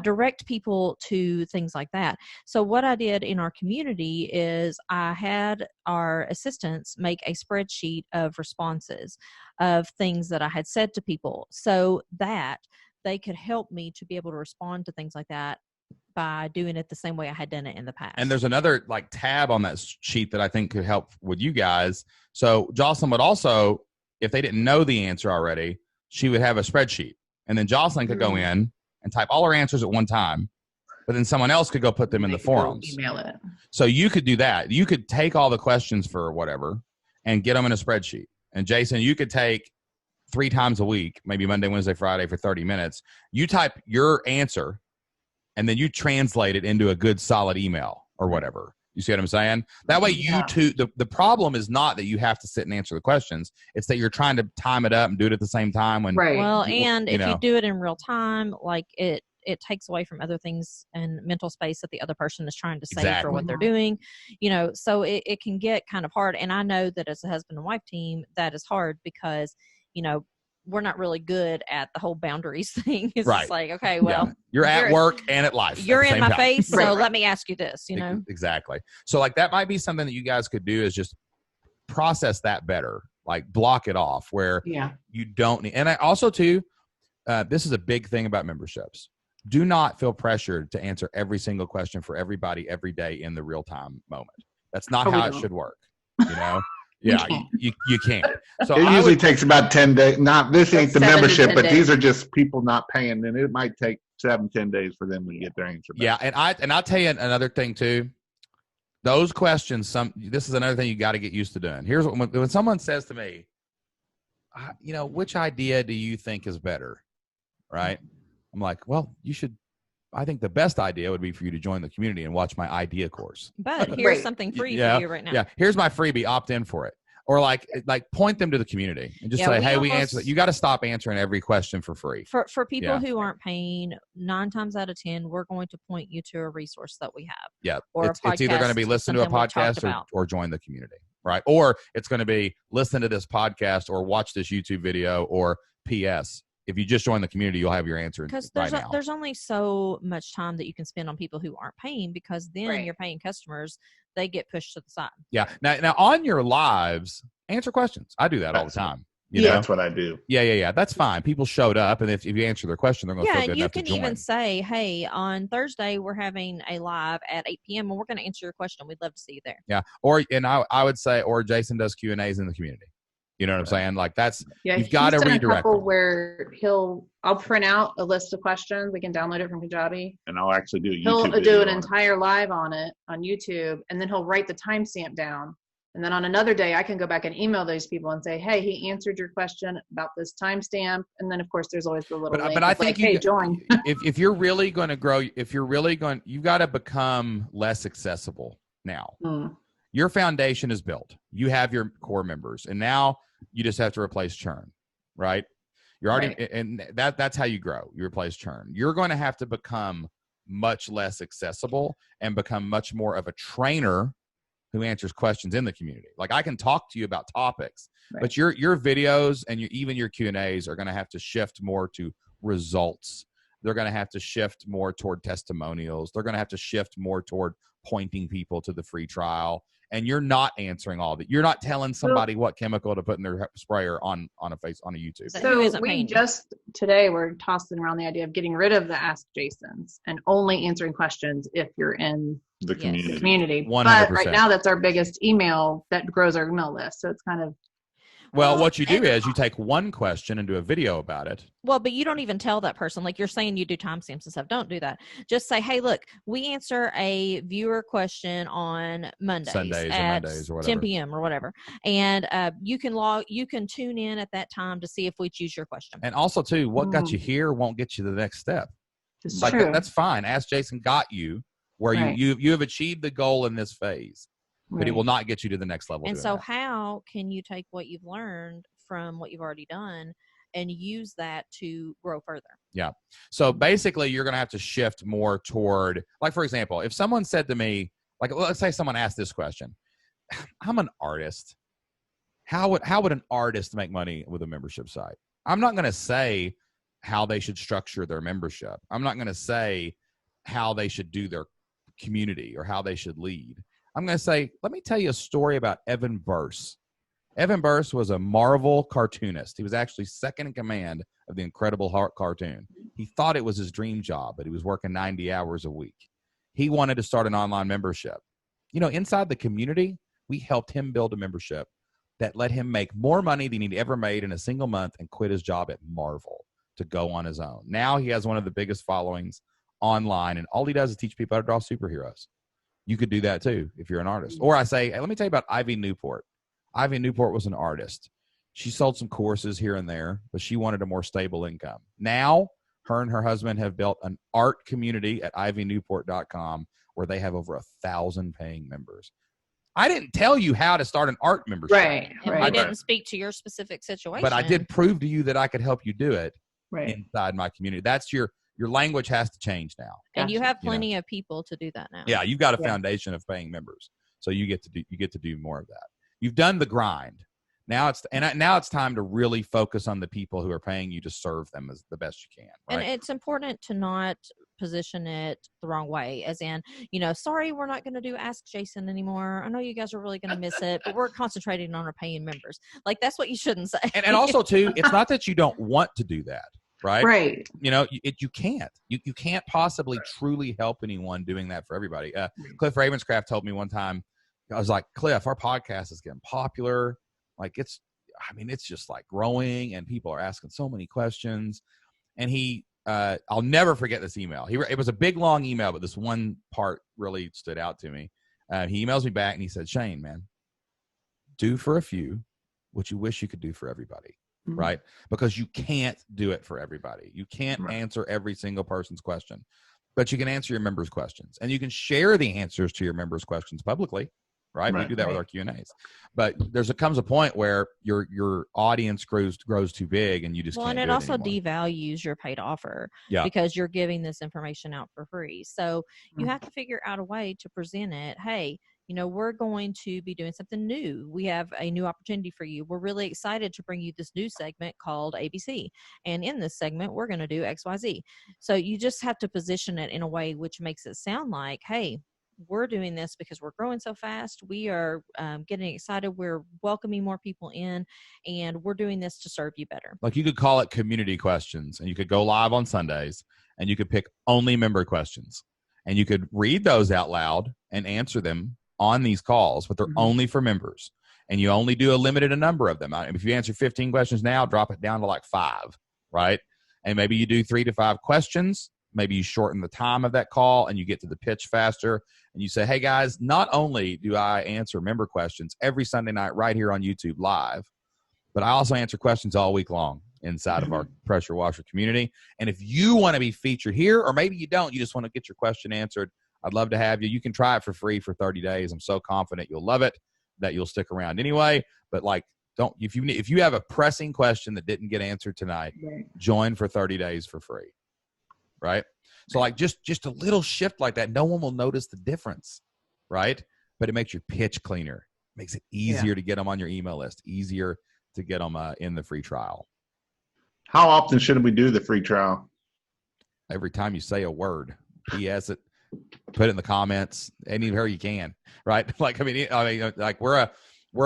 direct people to things like that. So what I did in our community is I had our assistants make a spreadsheet of responses of things that I had said to people so that they could help me to be able to respond to things like that by doing it the same way I had done it in the past. And there's another tab on that sheet that I think could help with you guys. So Jocelyn would also, if they didn't know the answer already, she would have a spreadsheet. And then Jocelyn could go in and type all her answers at one time, but then someone else could go put them in the forums. Email it. So you could do that. You could take all the questions for whatever and get them in a spreadsheet. And Jason, you could take 3 times a week, maybe Monday, Wednesday, Friday for 30 minutes. You type your answer and then you translate it into a good solid email or whatever. You see what I'm saying? That way the problem is not that you have to sit and answer the questions. It's that you're trying to time it up and do it at the same time. When Well, and if you do it in real time, it takes away from other things and mental space that the other person is trying to save for what they're doing, so it can get kind of hard. And I know that as a husband and wife team, that is hard because, we're not really good at the whole boundaries thing. It's just like, okay, well, you're at work and at life. You're in my face. So let me ask you this, Exactly. So that might be something that you guys could do is just process that better, block it off where you don't need. And I also too, this is a big thing about memberships. Do not feel pressured to answer every single question for everybody every day in the real time moment. That's not how it should work. Yeah, you can't. So it usually takes about 10 days. This ain't the membership, but these are just people not paying. And it might take 7-10 days for them to get their answer back. Yeah, and I'll tell you another thing too. Those questions, this is another thing you got to get used to doing. Here's when someone says to me, which idea do you think is better? Right? I'm like, well, you should. I think the best idea would be for you to join the community and watch my idea course. But here's something free for you right now. Yeah, here's my freebie. Opt in for it, or point them to the community and just say, "Hey, we answer that." You got to stop answering every question for free. For people who aren't paying, 9 times out of 10, we're going to point you to a resource that we have. Yeah, or it's either going to be listen to a podcast or join the community, right? Or it's going to be listen to this podcast or watch this YouTube video or PS. If you just join the community, you'll have your answer because now. There's only so much time that you can spend on people who aren't paying because then your paying customers, they get pushed to the side. Yeah. Now on your lives, answer questions. I do that all the time. That's what I do. Yeah. That's fine. People showed up, and if you answer their question, they're going to feel good enough to join. Yeah, you can even say, hey, on Thursday, we're having a live at 8 p.m., and we're going to answer your question. We'd love to see you there. Yeah. I would say, or Jason does Q&As in the community. You know what I'm saying? That's you've got to redirect. Where I'll print out a list of questions. We can download it from Kajabi, and I'll actually do a YouTube video. He'll do an entire live on it on YouTube, and then he'll write the timestamp down. And then on another day, I can go back and email those people and say, "Hey, he answered your question about this timestamp." And then, of course, there's always the little link. But I think hey, join. if you're really going to grow, you've got to become less accessible now. your foundation is built. You have your core members, and now you just have to replace churn, right? You're already, Right. and that's how you grow. You replace churn. You're going to have to become much less accessible and become much more of a trainer who answers questions in the community. Like, I can talk to you about topics, Right. but your videos and even your Q&As are going to have to shift more to results. They're going to have to shift more toward testimonials. They're going to have to shift more toward pointing people to the free trial. And you're not answering all of it. You're not telling somebody what chemical to put in their sprayer on a YouTube. So who So isn't we paying you? just today we're tossing around the idea of getting rid of the Ask Jasons and only answering questions if you're in The Yes. community. the community. 100%. But right now that's our biggest email that grows our email list. So it's kind of Well, Well, what you do and- is you take one question and do a video about it. Well, but you don't even tell that person. Like, you're saying you do timestamps and stuff. Don't do that. Just say, hey, look, we answer a viewer question on Mondays, Sundays or at Mondays or 10 whatever. p.m. or whatever. And you can tune in at that time to see if we choose your question. And also, too, what got Mm. you here won't get you to the next step. it's Like, true. that's fine. Ask Jason got you where Right. you have achieved the goal in this phase, but it Right. will not get you to the next level. And doing so that. how can you take what you've learned from what you've already done and use that to grow further? So basically, you're going to have to shift more toward, like, for example, if someone said to me, like, let's say someone asked this question, I'm an artist. How would an artist make money with a membership site? I'm not going to say how they should structure their membership. I'm not going to say how they should do their community or how they should lead. I'm going to say, let me tell you a story about Evan Burse. Evan Burse was a Marvel cartoonist. He was actually second in command of the Incredible Hulk cartoon. He thought it was his dream job, but he was working 90 hours a week. He wanted to start an online membership. You know, inside the community, we helped him build a membership that let him make more money than he'd ever made in a single month and quit his job at Marvel to go on his own. Now he has one of the biggest followings online, and all he does is teach people how to draw superheroes. You could do that too if you're an artist. Or I say, hey, let me tell you about Ivy Newport. Ivy Newport was an artist. She sold some courses here and there, but she wanted a more stable income. Now, her and her husband have built an art community at ivynewport.com where they have over 1,000 paying members. I didn't tell you how to start an art membership. Right. And Right. we didn't speak to your specific situation. But I did prove to you that I could help you do it Right. inside my community. That's your language has to change now. And you Gotcha. have You know. plenty of people to do that now. Yeah, you've got a Yeah. foundation of paying members, so you get to do more of that. You've done the grind. Now it's time to really focus on the people who are paying you to serve them as the best you can. And Right? it's important to not position it the wrong way, as in, sorry, we're not going to do Ask Jason anymore. I know you guys are really going to miss it, but we're concentrating on our paying members. Like, that's what you shouldn't say. And also too, it's not that you don't want to do that, right? Right. You know, you can't. You can't possibly truly help anyone doing that for everybody. Cliff Ravenscraft told me one time, I was like, Cliff, our podcast is getting popular. Like, it's just like growing, and people are asking so many questions. And I'll never forget this email. It was a big, long email, but this one part really stood out to me. He emails me back and he said, Shane, man, do for a few what you wish you could do for everybody. Mhm. Right? Because you can't do it for everybody. You can't Right. answer every single person's question, but you can answer your members' questions, and you can share the answers to your members' questions publicly. Right? We Right. do that with our Q&As. But comes a point where your audience grows too big, and you just Well, can't and it do also anymore. devalues your paid offer Yeah. because you're giving this information out for free. So you Mhm. have to figure out a way to present it. Hey, we're going to be doing something new. We have a new opportunity for you. We're really excited to bring you this new segment called ABC. And in this segment, we're going to do XYZ. So you just have to position it in a way which makes it sound like, hey, we're doing this because we're growing so fast. We are getting excited. We're welcoming more people in, and we're doing this to serve you better. Like, you could call it community questions, and you could go live on Sundays, and you could pick only member questions, and you could read those out loud and answer them on these calls, but they're Mhm. only for members, and you only do a limited number of them. If you answer 15 questions now, drop it down to like 5, right? And maybe you do 3 to 5 questions. Maybe you shorten the time of that call and you get to the pitch faster, and you say, hey guys, not only do I answer member questions every Sunday night right here on YouTube live, but I also answer questions all week long inside of our pressure washer community. And if you want to be featured here, or maybe you don't, you just want to get your question answered, I'd love to have you. You can try it for free for 30 days. I'm so confident you'll love it, that you'll stick around anyway. But like, don't, if you have a pressing question that didn't get answered tonight, join for 30 days for free. Right. So like just a little shift like that, no one will notice the difference. Right. But it makes your pitch cleaner, makes it easier to get them on your email list, easier to get them in the free trial. How often should we do the free trial? Every time you say a word, PS it, put it in the comments, anywhere you can, right? Like, I mean, like we're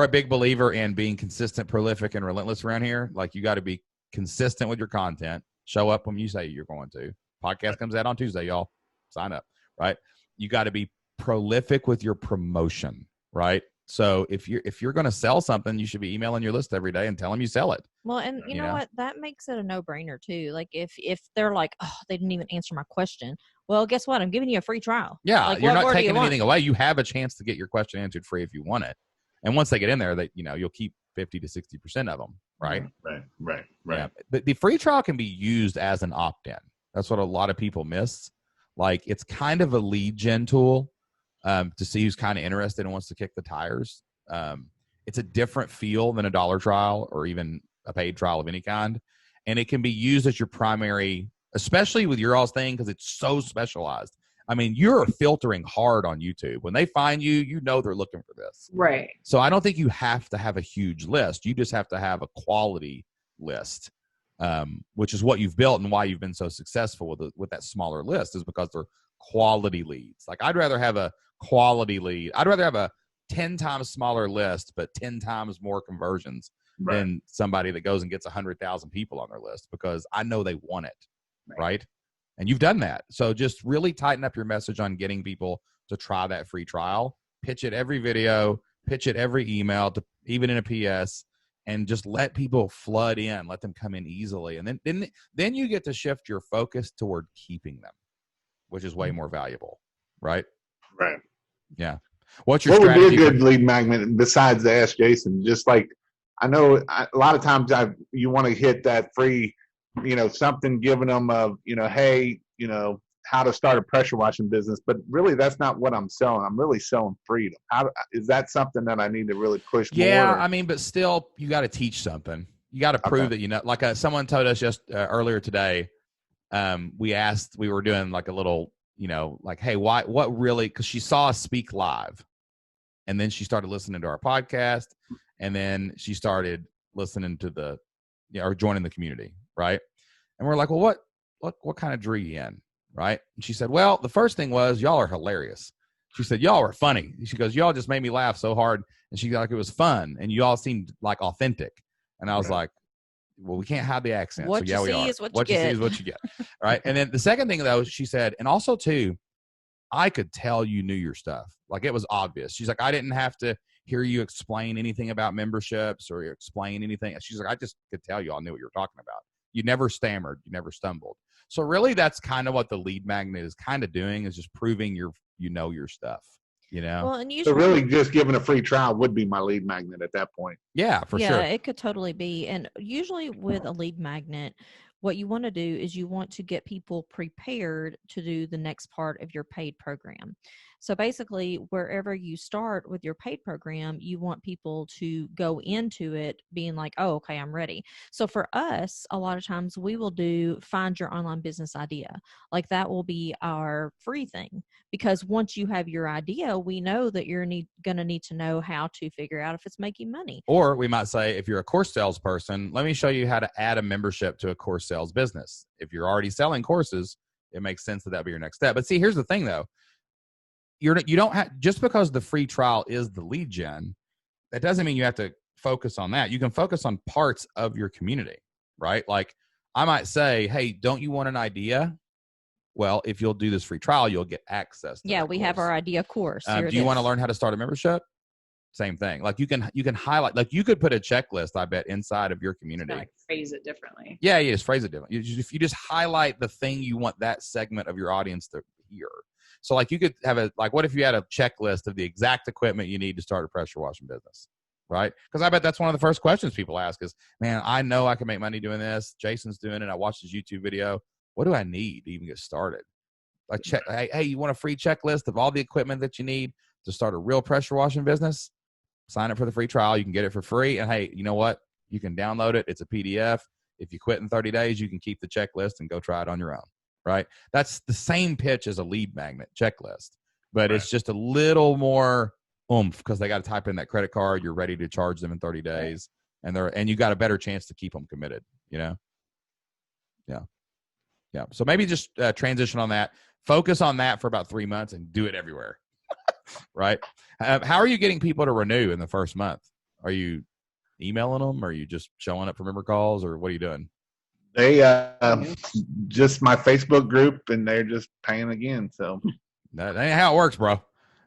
a big believer in being consistent, prolific, and relentless around here. Like, you got to be consistent with your content. Show up when you say you're going to. Podcast comes out on Tuesday, y'all. Sign up, right? You got to be prolific with your promotion, right? So if you're going to sell something, you should be emailing your list every day and tell them you sell it. Well, and you know what? That makes it a no-brainer too. Like if they're like, oh, they didn't even answer my question. Well, guess what? I'm giving you a free trial. Yeah, like, you're not taking anything away. You have a chance to get your question answered free if you want it. And once they get in there, you'll keep 50 to 60% of them, right? Right. Yeah. But the free trial can be used as an opt-in. That's what a lot of people miss. Like, it's kind of a lead gen tool. To see who's kind of interested and wants to kick the tires. It's a different feel than a dollar trial or even a paid trial of any kind. And it can be used as your primary, especially with your all's thing, because it's so specialized. I mean, you're filtering hard on YouTube. When they find you, they're looking for this. Right. So I don't think you have to have a huge list. You just have to have a quality list, which is what you've built and why you've been so successful with that smaller list, is because they're quality leads. Like, I'd rather have a quality lead. I'd rather have a 10 times smaller list, but 10 times more conversions than somebody that goes and gets 100,000 people on their list, because I know they want it. Right. And you've done that. So just really tighten up your message on getting people to try that free trial, pitch it every video, pitch it every email, to even in a PS, and just let people flood in, let them come in easily. And then you get to shift your focus toward keeping them, which is way more valuable. Right. Right. Yeah. What would be a good lead magnet besides the Ask Jason? Just like, I know a lot of times you want to hit that free, something giving them hey, how to start a pressure washing business, but really that's not what I'm selling. I'm really selling freedom. Is that something that I need to really push more? Yeah. I mean, but still, you got to teach something. You got to prove that, like someone told us just earlier today, we were doing like a little, like, hey, what really, because she saw us speak live, and then she started listening to our podcast, and then she started listening to or joining the community. Right. And we're like, well, what kind of drew you in? Right. And she said, well, the first thing was, y'all are hilarious. She said, y'all are funny. She goes, y'all just made me laugh so hard. And she like, it was fun. And you all seemed like authentic. And I was like, well, we can't hide the accent. What so yeah, you we see are. is what you you see get. is what you get. Right. And then the second thing, though, she said, and also too, I could tell you knew your stuff. Like, it was obvious. She's like, I didn't have to hear you explain anything about memberships or explain anything. She's like, I just could tell you all knew what you were talking about. You never stammered. You never stumbled. So really, that's kind of what the lead magnet is kind of doing, is just proving your stuff. Well, and usually, so really just giving a free trial would be my lead magnet at that point. Yeah, for sure. Yeah, it could totally be. And usually with a lead magnet, what you want to do is you want to get people prepared to do the next part of your paid program. So basically, wherever you start with your paid program, you want people to go into it being like, oh, okay, I'm ready. So for us, a lot of times we will do find your online business idea. Like, that will be our free thing, because once you have your idea, we know that you're going to need to know how to figure out if it's making money. Or we might say, if you're a course salesperson, let me show you how to add a membership to a course sales business. If you're already selling courses, it makes sense that be your next step. But see, here's the thing though. You don't have, just because the free trial is the lead gen, that doesn't mean you have to focus on that. You can focus on parts of your community, right? Like, I might say, hey, don't you want an idea? Well, if you'll do this free trial, you'll get access to we have our idea course. Do you want to learn how to start a membership? Same thing. Like, you can highlight, like, you could put a checklist, I bet, inside of your community. Like, phrase it differently. Yeah, you just phrase it differently. If you just highlight the thing you want that segment of your audience to hear. So like, you could have what if you had a checklist of the exact equipment you need to start a pressure washing business, right? Because I bet that's one of the first questions people ask is, man, I know I can make money doing this. Jason's doing it. I watched his YouTube video. What do I need to even get started? a check. Hey, you want a free checklist of all the equipment that you need to start a real pressure washing business? Sign up for the free trial. You can get it for free. And hey, you know what? You can download it. It's a PDF. If you quit in 30 days, you can keep the checklist and go try it on your own, right? That's the same pitch as a lead magnet checklist, but it's just a little more oomph because they got to type in that credit card. You're ready to charge them in 30 days, and you got a better chance to keep them committed, you know? Yeah. So maybe just transition on that. Focus on that for about 3 months and do it everywhere, right? How are you getting people to renew in the first month? Are you emailing them? Or are you just showing up for member calls, or what are you doing? They just my Facebook group, and they're just paying again. So that ain't how it works, bro.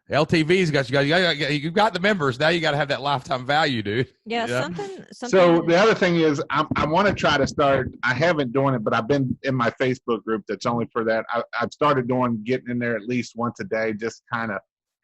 LTV's got you got the members. Now you got to have that lifetime value, dude. Yeah, Yeah. something. So the other thing is, I want to try to start. I haven't doing it, but I've been in my Facebook group that's only for that. I've started getting in there at least once a day, just kind of,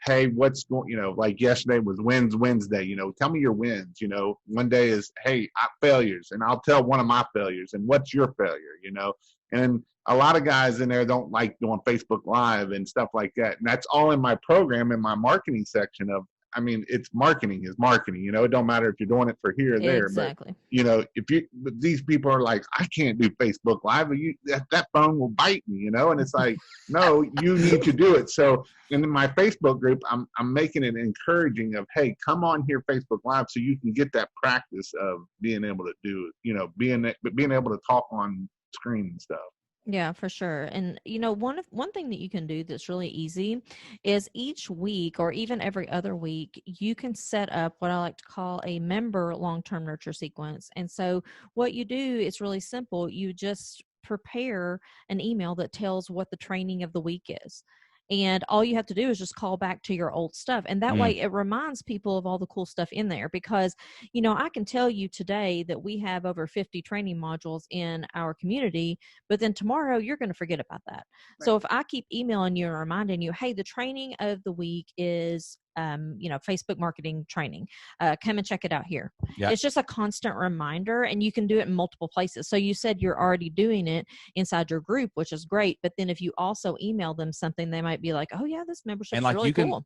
hey, what's going, like yesterday was Wins Wednesday, tell me your wins, one day is, hey, failures, and I'll tell one of my failures, and what's your failure, and a lot of guys in there don't like doing Facebook Live and stuff like that. And that's all in my program, in my marketing section of, it's marketing is marketing, it don't matter if you're doing it for here or there. Exactly. But, but these people are like, I can't do Facebook Live, but that phone will bite me, and it's like, no, you need to do it. So in my Facebook group, I'm making it encouraging of, hey, come on here, Facebook Live, so you can get that practice of being able to do it, being able to talk on screen and stuff. Yeah, for sure. And one thing that you can do that's really easy is each week or even every other week, you can set up what I like to call a member long-term nurture sequence. And so what you do is really simple. You just prepare an email that tells what the training of the week is. And all you have to do is just call back to your old stuff. And that way it reminds people of all the cool stuff in there, because, I can tell you today that we have over 50 training modules in our community, but then tomorrow you're going to forget about that. Right. So if I keep emailing you and reminding you, hey, the training of the week is, Facebook marketing training, come and check it out here. Yeah. It's just a constant reminder, and you can do it in multiple places. So you said you're already doing it inside your group, which is great. But then if you also email them something, they might be like, oh yeah, this membership is really cool.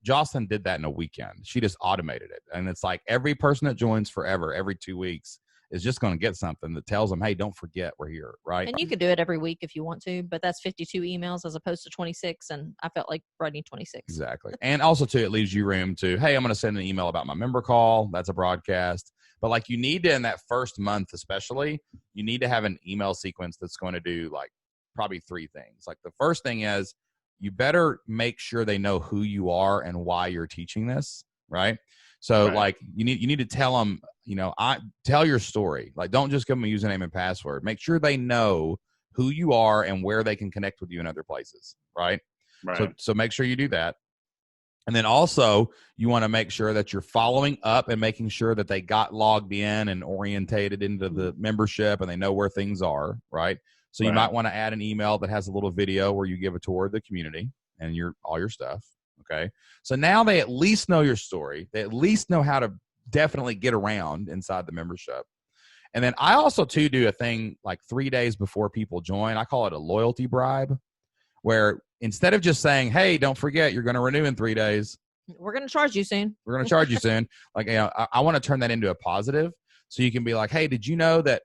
Jocelyn did that in a weekend. She just automated it. And it's like every person that joins forever, every 2 weeks, is just going to get something that tells them, hey, don't forget we're here, right? And you could do it every week if you want to, but that's 52 emails as opposed to 26, and I felt like writing 26. Exactly. And also, too, it leaves you room to, hey, I'm going to send an email about my member call. That's a broadcast. But, like, you need to, in that first month especially, you need to have an email sequence that's going to do, like, probably 3 things. Like, the first thing is you better make sure they know who you are and why you're teaching this, right? So like you need to tell them, tell your story. Like, don't just give them a username and password. Make sure they know who you are and where they can connect with you in other places. Right. So make sure you do that. And then also you want to make sure that you're following up and making sure that they got logged in and orientated into the membership and they know where things are. Right. So you might want to add an email that has a little video where you give a tour of the community and all your stuff. Okay. So now they at least know your story. They at least know how to definitely get around inside the membership. And then I also too do a thing like 3 days before people join. I call it a loyalty bribe, where instead of just saying, hey, don't forget, you're going to renew in 3 days. We're going to charge you soon. We're going to charge you soon. Like, I want to turn that into a positive. So you can be like, hey, did you know that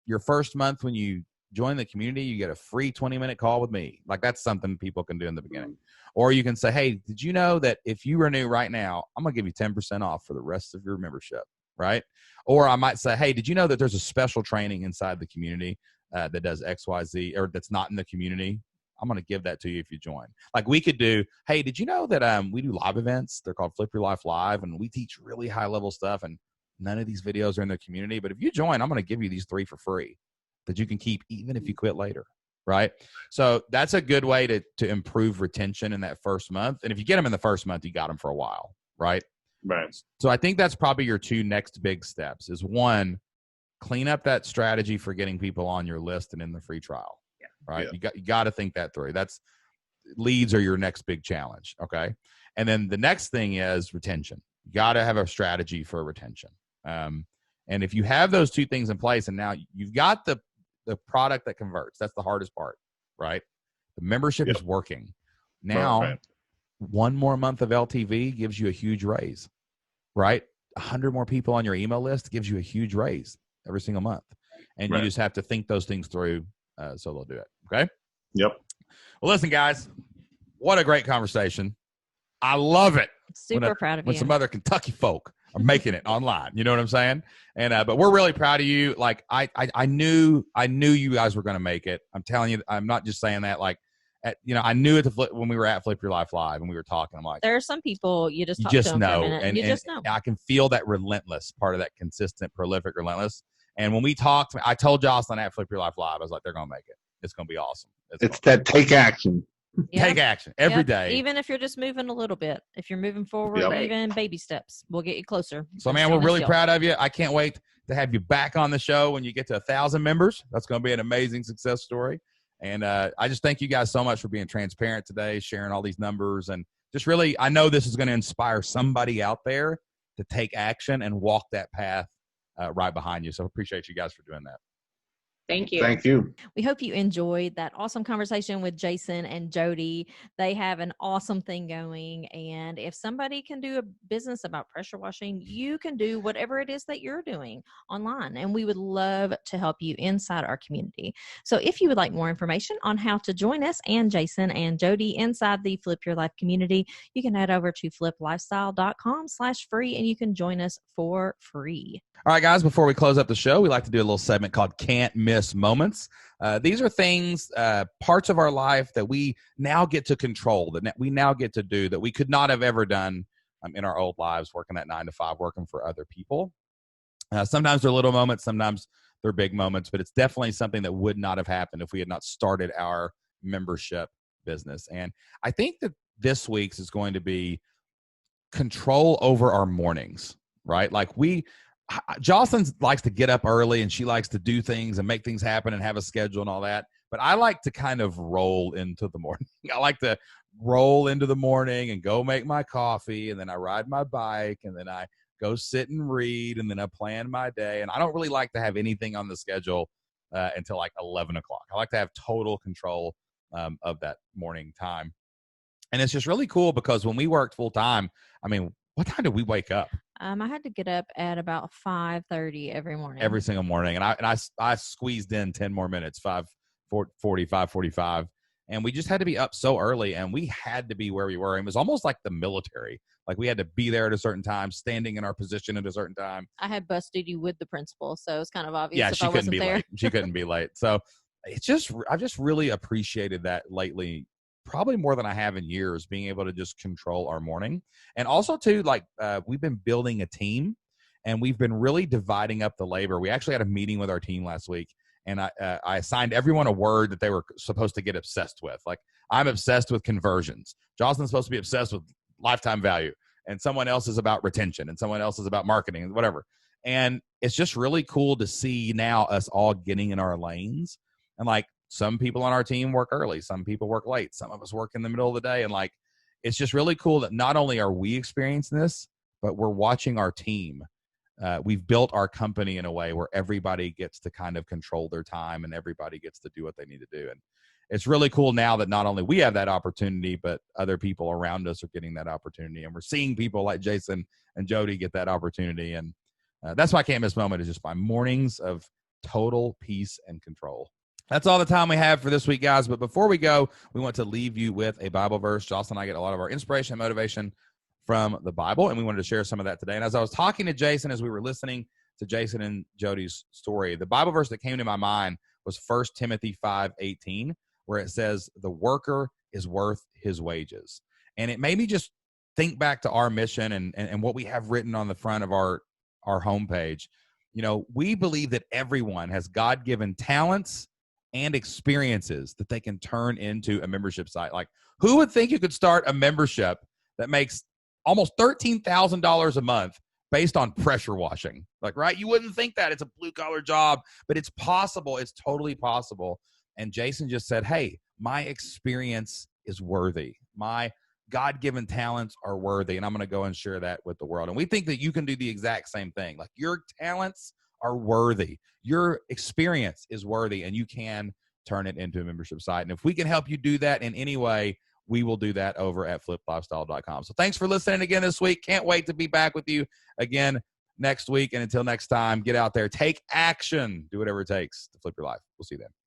your first month when you join the community, you get a free 20-minute call with me? Like, that's something people can do in the beginning. Or you can say, hey, did you know that if you renew right now, I'm going to give you 10% off for the rest of your membership, right? Or I might say, hey, did you know that there's a special training inside the community that does X, Y, Z, or that's not in the community? I'm going to give that to you if you join. Like, we could do, hey, did you know that we do live events? They're called Flip Your Life Live, and we teach really high-level stuff, and none of these videos are in the community. But if you join, I'm going to give you these 3 for free that you can keep even if you quit later. Right. So that's a good way to improve retention in that first month. And if you get them in the first month, you got them for a while. Right. Right. So I think that's probably your 2 next big steps is 1, clean up that strategy for getting people on your list and in the free trial. Yeah. Right. Yeah. You got to think that through. Leads are your next big challenge. Okay. And then the next thing is retention. You got to have a strategy for retention. And if you have those 2 things in place, and now you've got the product that converts, that's the hardest part, right? The membership Yep. is working. Now, Right. one more month of LTV gives you a huge raise, right? 100 more people on your email list gives you a huge raise every single month. And you Right. just have to think those things through so they'll do it. Okay? Yep. Well, listen, guys, what a great conversation. I love it. Super proud of when you. some other Kentucky folk are making it online. You know what I'm saying? And but we're really proud of you. Like I knew you guys were going to make it. I'm telling you, I'm not just saying that. Like, I knew it when we were at Flip Your Life Live and we were talking. I'm like, there are some people you just you talk to just them for a know, minute, and you just know. I can feel that relentless part of that consistent, prolific, relentless. And when we talked, I told Jocelyn at Flip Your Life Live, I was like, they're going to make it. It's going to be awesome. It's that take action. Yep. Take action every day. Even if you're just moving a little bit, if you're moving forward, Yep. even baby steps will get you closer. So, man, we're really proud of you. I can't wait to have you back on the show when you get to 1,000 members. That's going to be an amazing success story. And I just thank you guys so much for being transparent today, sharing all these numbers. And just really, I know this is going to inspire somebody out there to take action and walk that path right behind you. So I appreciate you guys for doing that. Thank you. Thank you. We hope you enjoyed that awesome conversation with Jason and Jody. They have an awesome thing going. And if somebody can do a business about pressure washing, you can do whatever it is that you're doing online. And we would love to help you inside our community. So if you would like more information on how to join us and Jason and Jody inside the Flip Your Life community, you can head over to fliplifestyle.com/free and you can join us for free. All right, guys, before we close up the show, we like to do a little segment called Can't Miss Moments. These are things, parts of our life that we now get to control, that we now get to do, that we could not have ever done in our old lives, working that 9 to 5, working for other people. Sometimes they're little moments, sometimes they're big moments, but it's definitely something that would not have happened if we had not started our membership business. And I think that this week's is going to be control over our mornings, right? Like Jocelyn likes to get up early and she likes to do things and make things happen and have a schedule and all that. But I like to kind of roll into the morning. I like to roll into the morning and go make my coffee, and then I ride my bike, and then I go sit and read, and then I plan my day. And I don't really like to have anything on the schedule until like 11 o'clock. I like to have total control of that morning time. And it's just really cool because when we worked full time, I mean, what time did we wake up? I had to get up at about 5:30 every morning. Every single morning. And I squeezed in 10 more minutes, 5:40, 5:45. And we just had to be up so early, and we had to be where we were. It was almost like the military. Like we had to be there at a certain time, standing in our position at a certain time. I had bus duty with the principal, so it's kind of obvious. Yeah, if she I couldn't wasn't be there. late. She couldn't be late. So I've just really appreciated that lately, probably more than I have in years, being able to just control our morning. And also too, like we've been building a team, and we've been really dividing up the labor. We actually had a meeting with our team last week, and I assigned everyone a word that they were supposed to get obsessed with. Like, I'm obsessed with conversions. Jocelyn's supposed to be obsessed with lifetime value, and someone else is about retention, and someone else is about marketing, and whatever. And it's just really cool to see now us all getting in our lanes. And like, some people on our team work early, some people work late, some of us work in the middle of the day. And like, it's just really cool that not only are we experiencing this, but we're watching our team. We've built our company in a way where everybody gets to kind of control their time, and everybody gets to do what they need to do. And it's really cool now that not only we have that opportunity, but other people around us are getting that opportunity. And we're seeing people like Jason and Jody get that opportunity. And that's my can't miss moment, is just my mornings of total peace and control. That's all the time we have for this week, guys. But before we go, we want to leave you with a Bible verse. Jocelyn and I get a lot of our inspiration and motivation from the Bible, and we wanted to share some of that today. And as I was talking to Jason, as we were listening to Jason and Jody's story, the Bible verse that came to my mind was 1 Timothy 5:18, where it says, "The worker is worth his wages." And it made me just think back to our mission and what we have written on the front of our homepage. You know, we believe that everyone has God-given talents and experiences that they can turn into a membership site. Like, who would think you could start a membership that makes almost $13,000 a month based on pressure washing? Like, right? You wouldn't think that. It's a blue-collar job, but it's possible. It's totally possible. And Jason just said, hey, my experience is worthy. My God-given talents are worthy, and I'm going to go and share that with the world. And we think that you can do the exact same thing. Like, your talents are worthy. Your experience is worthy, and you can turn it into a membership site. And if we can help you do that in any way, we will do that over at fliplifestyle.com. So thanks for listening again this week. Can't wait to be back with you again next week. And until next time, get out there, take action, do whatever it takes to flip your life. We'll see you then.